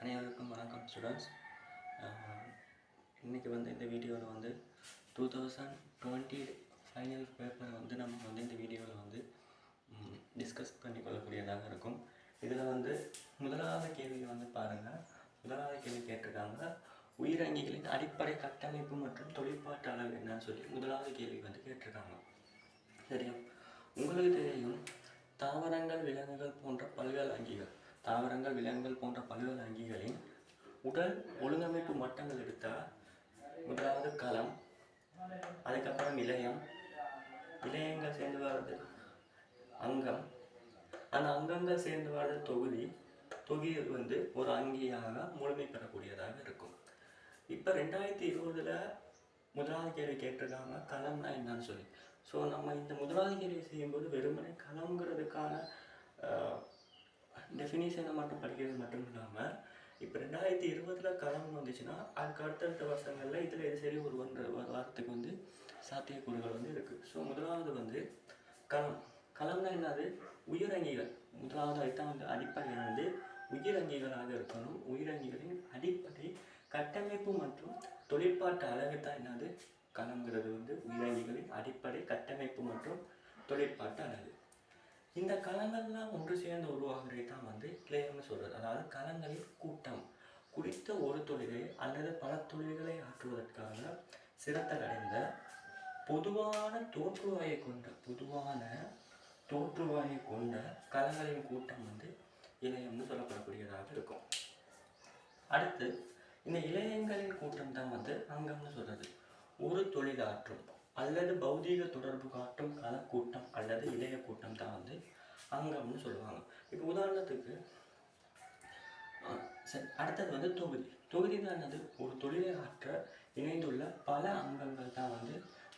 அனைவருக்கும் வணக்கம் ஸ்டூடெண்ட்ஸ். இன்றைக்கி இந்த வீடியோவில் 2020 ஃபைனல் பேப்பரை நம்ம இந்த வீடியோவில் டிஸ்கஸ் பண்ணிக்கொள்ளக்கூடியதாக இருக்கும். இதில் முதலாவது கேள்வி பாருங்கள். முதலாவது கேள்வி கேட்டிருக்காங்க, உயிரங்கிகளின் அடிப்படை கட்டமைப்பு மற்றும் தொழிற்பாட்டு அளவு என்னன்னு சொல்லி முதலாவது கேள்வி கேட்டிருக்காங்க. சரியா? உங்களுக்கு தெரியும், தாவரங்கள் விலங்குகள் போன்ற பல்வேறு அங்கிகள் தாவரங்கள் விலங்குகள் போன்ற பல்வேறு அங்கிகளின் உடல் ஒழுங்கமைப்பு மட்டங்கள் எடுத்தால் முதலாவது களம், அதுக்கப்புறம் இலையங்கள் சேர்ந்து வர்றது அங்கம், அந்த அங்கங்கள் சேர்ந்து வர்றது தொகுதி ஒரு அங்கியாக முழுமை பெறக்கூடியதாக இருக்கும். இப்போ 2020 முதலாவது கேள்வி கேட்டிருக்காங்க, களம்னா என்னன்னு சொல்லி. ஸோ நம்ம இந்த முதலாவது கேள்வி செய்யும்போது வெறுமனே களம்ங்கிறதுக்கான டெஃபினிஷனை மட்டும் படிக்கிறது மட்டும் இல்லாமல், இப்போ 2020 களம் வந்துச்சுன்னா அதுக்கு அடுத்தடுத்த வருஷங்களில் இதில் எது சரி ஒரு வாரத்துக்கு சாத்தியக்கூறுகள் இருக்குது. ஸோ முதலாவது களம்னா என்னது? உயிரங்கிகள். முதலாவது ஐட்டம் அடிப்படையானது உயிரங்கிகளாக இருக்கணும். உயிரங்கிகளின் அடிப்படை கட்டமைப்பு மற்றும் தொழிற்பாட்டு அளவு தான் என்னது? களம்ங்கிறது உயிரங்கிகளின் அடிப்படை கட்டமைப்பு மற்றும் தொழிற்பாட்டு அளவு. இந்த களங்கள்லாம் ஒன்று சேர்ந்து உருவாகிறது தான் இலையம்னு சொல்கிறது. அதாவது களங்களின் கூட்டம் குறித்த ஒரு தொழிலை அல்லது பல தொழில்களை ஆற்றுவதற்காக சிரத்தடைந்த பொதுவான தோற்றுவாயை கொண்ட களங்களின் கூட்டம் இலையம்னு சொல்லப்படக்கூடியதாக இருக்கும். அடுத்து இந்த இலையங்களின் கூட்டம் தான் அங்கம்னு சொல்கிறது. ஒரு தொழிலாற்றும் அல்லது பௌதீக தொடர்பு காட்டும் களக்கூட்டம் அல்லது இளைய கூட்டம் தான் அங்கம்னு சொல்லுவாங்க. இப்போ உதாரணத்துக்கு அடுத்தது தொகுதி தான் என்னது? ஒரு தொழிலை ஆற்ற இணைந்துள்ள பல அங்கங்கள் தான்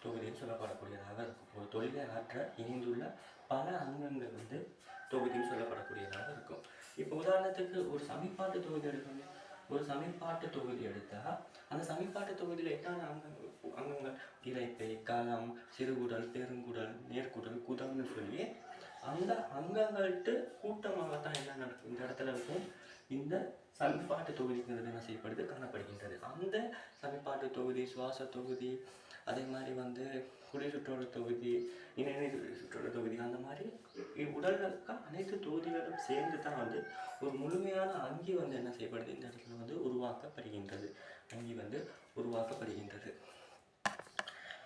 தொகுதின்னு சொல்லப்படக்கூடியதாக இருக்கும். ஒரு தொழிலை ஆற்ற இணைந்துள்ள பல அங்கங்கள் தொகுதின்னு சொல்லப்படக்கூடியதாக இருக்கும். இப்போ உதாரணத்துக்கு ஒரு சமிபாட்டு தொகுதி எடுக்கணும். ஒரு சமிபாட்டு தொகுதி எடுத்தால் அந்த சமிபாட்டு தொகுதியில் என்னென்ன அங்கங்கள் இரைப்பை, களம், சிறுகுடல், பெருங்குடல், நேர்குடல், குதம்னு சொல்லி அந்த அங்கங்கள்ட்டு கூட்டமாகத்தான் என்ன நடக்கும் இந்த இடத்துல இருக்கும். இந்த சமிபாட்டு தொகுதிங்கிறது என்ன செய்யப்படுது? காணப்படுகின்றது. அந்த சமிபாட்டு தொகுதி, சுவாச தொகுதி, அதே மாதிரி குடி சுற்றோட தொகுதி, இணை சுற்றோட தொகுதி, அந்த மாதிரி உடலில் இருக்க அனைத்து தொகுதிகளும் சேர்ந்து தான் ஒரு முழுமையான அங்கி என்ன செய்யப்படுது? இந்த இடத்துல உருவாக்கப்படுகின்றது. அங்கி உருவாக்கப்படுகின்றது.